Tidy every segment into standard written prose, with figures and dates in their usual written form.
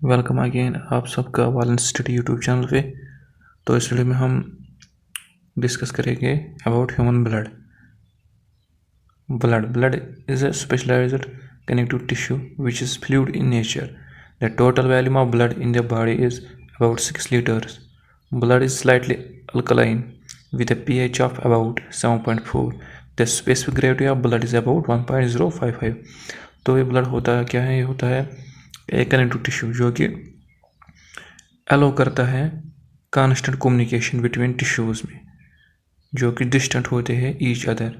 Welcome again आप सबका वालन स्टडी यूट्यूब चैनल पे। तो इस वीडियो में हम डिस्कस करेंगे about human blood. Blood is a specialized connective tissue which is fluid in nature. The total volume of blood in the body is about 6 liters. Blood is slightly alkaline with a pH of about 7.4. The specific gravity of blood is about 1.055. तो ये blood होता है क्या है? ये होता है एक कनेक्टिव टिश्यू जो कि अलो करता है कांस्टेंट कम्युनिकेशन बिटवीन टिश्यूज़ में जो कि डिस्टेंट होते हैं ईच अदर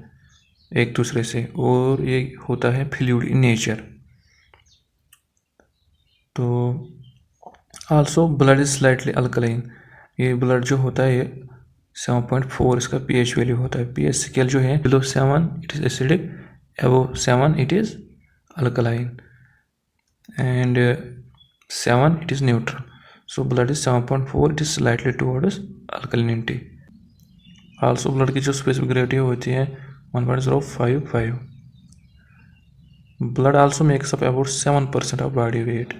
एक दूसरे से, और ये होता है फ्लूइड इन नेचर। तो also blood is slightly alkaline. ये ब्लड जो होता है 7.4 इसका पीएच वैल्यू होता है। पीएच स्केल जो है below 7 it is acidic, above 7 it is alkaline and 7 it is neutral. So blood is 7.4, it is slightly towards alkalinity. Also blood की जो स्पेसिफिक ग्रेविटी होती है 1.055. Blood also makes up about 7% of body weight,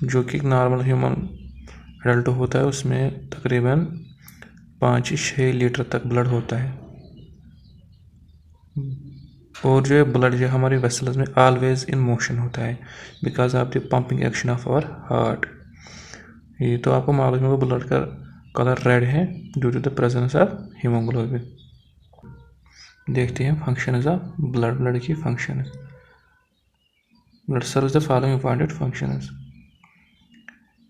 जो कि normal human adult होता है उसमें तकरीबन 5-6 लीटर तक ब्लड होता है। और जो ब्लड जो हमारे वेसल्स में ऑलवेज इन मोशन होता है because of the pumping action of our heart. ये तो आपको मालूम होगा ब्लड का कलर रेड है due to the presence of haemoglobin. देखते हैं फंक्शंस ऑफ ब्लड। ब्लड की functions. Blood serves the following important functions.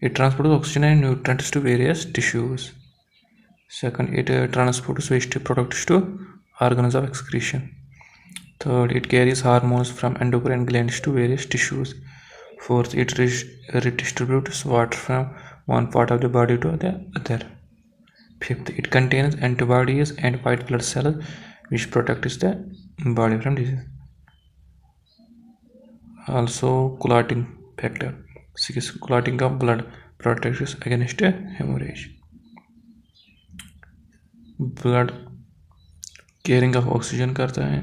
It transports oxygen and nutrients to various tissues. Second, it transports waste products to organs of excretion. Third, it carries hormones from endocrine glands to various tissues. Fourth, it redistributes water from one part of the body to the other. Fifth, it contains antibodies and white blood cells which protects the body from disease. Also, clotting factor. Sixth, clotting of blood protects against hemorrhage. Blood caring of oxygen करता है,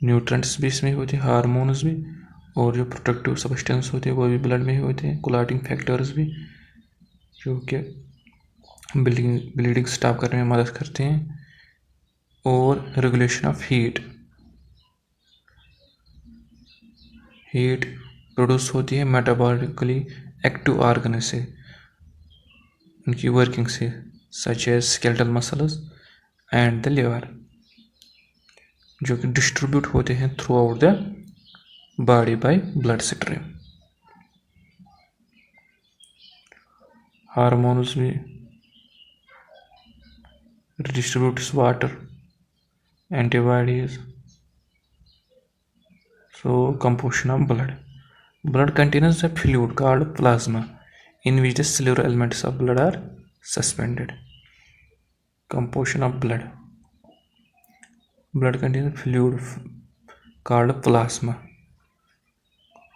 nutrients भी इसमें होते हैं, hormones भी, और जो protective substance होते हैं वो भी ब्लड में ही होते हैं, क्लॉटिंग फैक्टर्स भी जो कि ब्लीडिंग स्टॉप करने में मदद करते हैं, और रेगुलेशन ऑफ हीट प्रोड्यूस होती है मेटाबॉलिकली एक्टिव ऑर्गन से, उनकी वर्किंग से, such as skeletal muscles and the liver, जो कि डिस्ट्रीब्यूट होते हैं throughout the body by blood stream. Hormones भी distributes water, antibodies. So composition of blood. Blood contains a fluid called plasma in which the cellular elements of blood are suspended. Composition of blood. Blood contains fluid called plasma,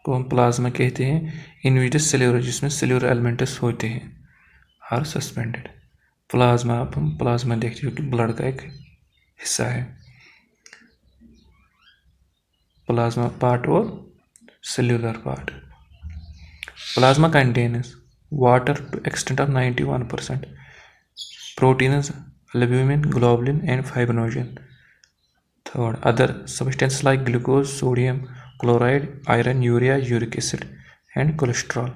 को हम plasma कहते हैं, इन विच cellular, जिसमें cellular elements होते हैं, are suspended. Plasma, आप हम plasma देखते हैं कि ब्लड का एक हिस्सा है, प्लाज्मा पार्ट और cellular part. Plasma contains water to extent of 91%, proteins, albumin, globulin and fibrinogen. Third, other substances like glucose, sodium chloride, iron, urea, uric acid and cholesterol.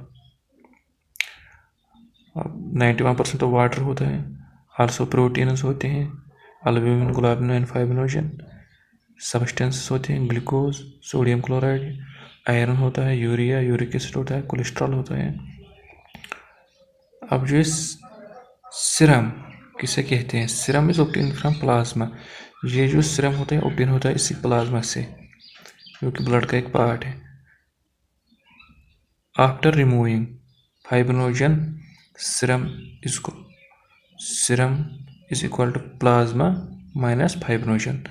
91% तो वाटर होता है, आल्सो प्रोटीन्स होते हैं, albumin, globulin and fibrinogen. Substances होते हैं glucose, sodium chloride, iron होता है, urea, uric acid होता है, कोलेस्ट्रॉल होता है। अब जो सीरम किसे कहते हैं? Serum is obtain from plasma. ये जो सीरम होता है ऑब्टेन होता है इसी प्लाज्मा से, जो कि ब्लड का एक पार्ट है। After removing fibrinogen, serum is equal to plasma minus fibrinogen.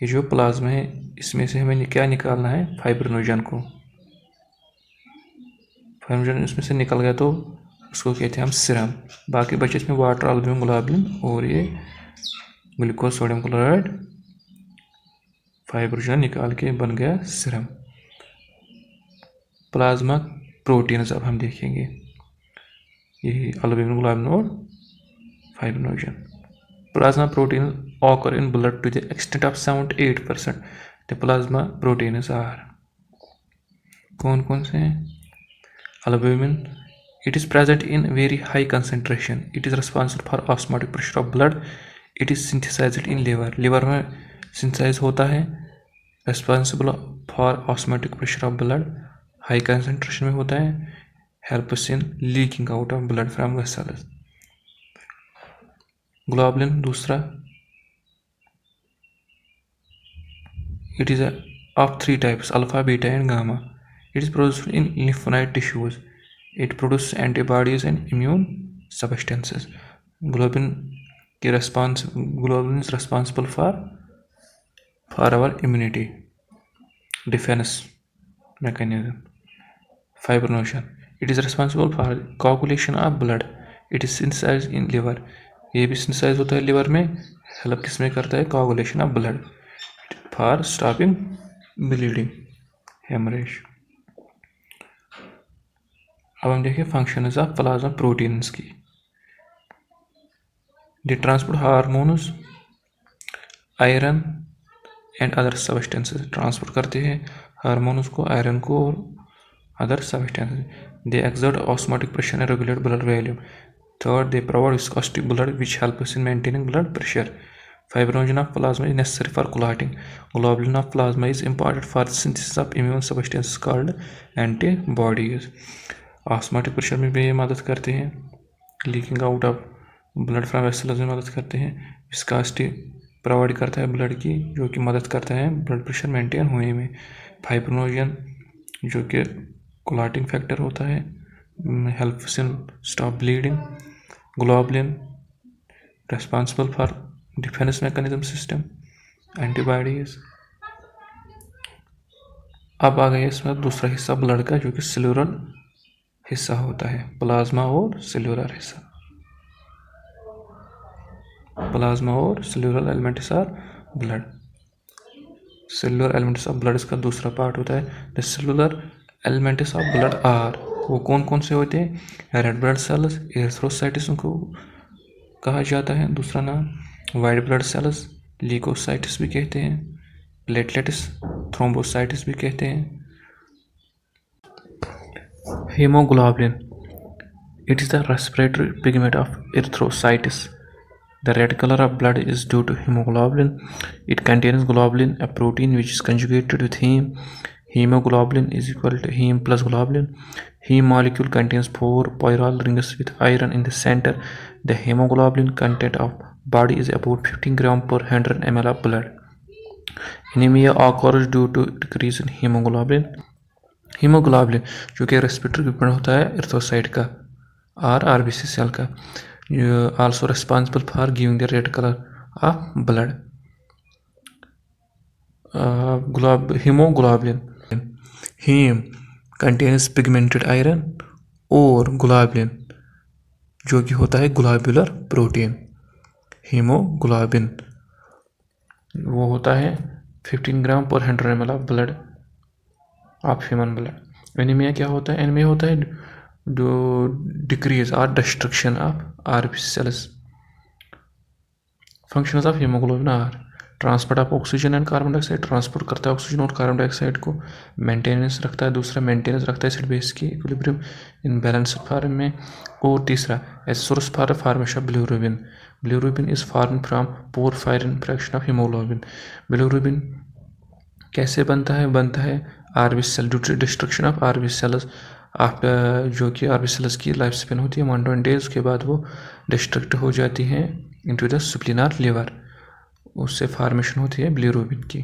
ये जो प्लाज्मा है इसमें से हमें क्या निकालना है? फाइब्रिनोजन को। फाइब्रिनोजन इसमें से निकल गया तो उसको कहते हैं हम सीरम। बाकी बचे इसमें वाटर, अल्ब्यूमिन, ग्लोबुलिन और ये ग्लूकोज, सोडियम क्लोराइड, फाइब्रिनोजन निकाल के बन गया सीरम। प्लाज्मा प्रोटीन्स अब हम देखेंगे, यही अल्बुमिन, ग्लोबुलिन और fibrinogen. Plasma proteins occur in blood to the extent of 7 to 8%. The plasma proteins are कौन कौन से हैं? Albumin. It is present in very high concentration. It is responsible for osmotic pressure of blood. It is synthesized in liver. Liver में synthesize होता है. Responsible for osmotic pressure of blood. High concentration में होता है. Helps in leaking out of blood from vessels. Globulin दूसरा. It is of 3 types: alpha, beta and gamma. It is produced in lymphoid tissues. It produces antibodies and immune substances. Globulin is responsible for our immunity, defense mechanism. Fibrinogen. It is responsible for coagulation of blood. It is synthesized in liver. ये भी synthesize होता है liver में. help किसमें करता है? coagulation of blood. For stopping bleeding, hemorrhage. अब हम देखें functions of plasma proteins की. They transport hormones, iron and other substances. Transport करते हैं हार्मोन्स को, आयरन को और other substances. They exert osmotic pressure and regulate blood volume. Third, they provide viscosity blood which helps in maintaining blood pressure. Fibrinogen of plasma is necessary for clotting. Globulin of plasma is important for the synthesis of immune substances called antibodies. Osmotic pressure में भी ये मदद करते हैं. Leaking out of blood from vessels में मदद करते हैं. विस्कोसिटी प्रोवाइड करता है ब्लड की, जो कि मदद करता है ब्लड प्रेशर मेंटेन होने में. फाइब्रिनोजन जो कि क्लॉटिंग फैक्टर होता है, helps in stop bleeding. Globulin responsible for defence mechanism system, antibodies. अब आ गया इसमें दूसरा हिस्सा ब्लड का, जो कि सेलुलर हिस्सा होता है. प्लाज्मा और सेलुलर हिस्सा. प्लाज्मा और cellular elements are blood. Cellular elements of blood इसका दूसरा पार्ट होता है. The cellular elements of blood are, वो कौन कौन से होते हैं? रेड ब्लड सेल्स, एरिथ्रोसाइट्स को कहा जाता है दूसरा नाम. वाइट ब्लड सेल्स, ल्यूकोसाइट्स भी कहते हैं. प्लेटलेट्स, थ्रोम्बोसाइट्स भी कहते हैं. Hemoglobin. It is the respiratory pigment of erythrocytes. The red color of blood is due to hemoglobin. It contains globulin, a protein which is conjugated with heme. Hemoglobin is equal to heme plus globulin. Heme molecule contains 4 polyol rings with iron in the center. The hemoglobin content of body is about 15 grams per 100 ml of blood. Anemia occurs due to decrease in hemoglobin. हीमोग्लोबुलिन जो कि respiratory equipment होता है erythrocyte का और RBC cell का, also responsible for giving the red colour of blood. Haemoglobulin, haem contains pigmented iron और globulin जो कि होता है ग्लोबुलर प्रोटीन. हीमोग्लोबिन वो होता है 15 ग्राम पर 100 ml of blood of human blood. Anaemia क्या होता है? एनीमिया होता है जो डिक्रीज और destruction of RBC cells. Functions of haemoglobin are transport of oxygen and carbon dioxide, transport करता है ऑक्सीजन और कार्बन डाइऑक्साइड को. मेंटेनेंस रखता है, दूसरा मेंटेनेंस रखता है एसिड बेस की इक्विलिब्रियम इन बैलेंस फॉर्म में. और तीसरा as source for formation of bilirubin. Bilirubin is form from porphyrin fraction of haemoglobin. Bilirubin कैसे बनता है RBC cell due to destruction of RBC cells. After जो कि आरबीसी सेल्स की लाइफ स्पेन होती है 120 days, के बाद वो डिस्ट्रक्ट हो जाती हैं इनटू द स्प्लीन और लिवर. उससे फॉर्मेशन होती है बिलिरुबिन की.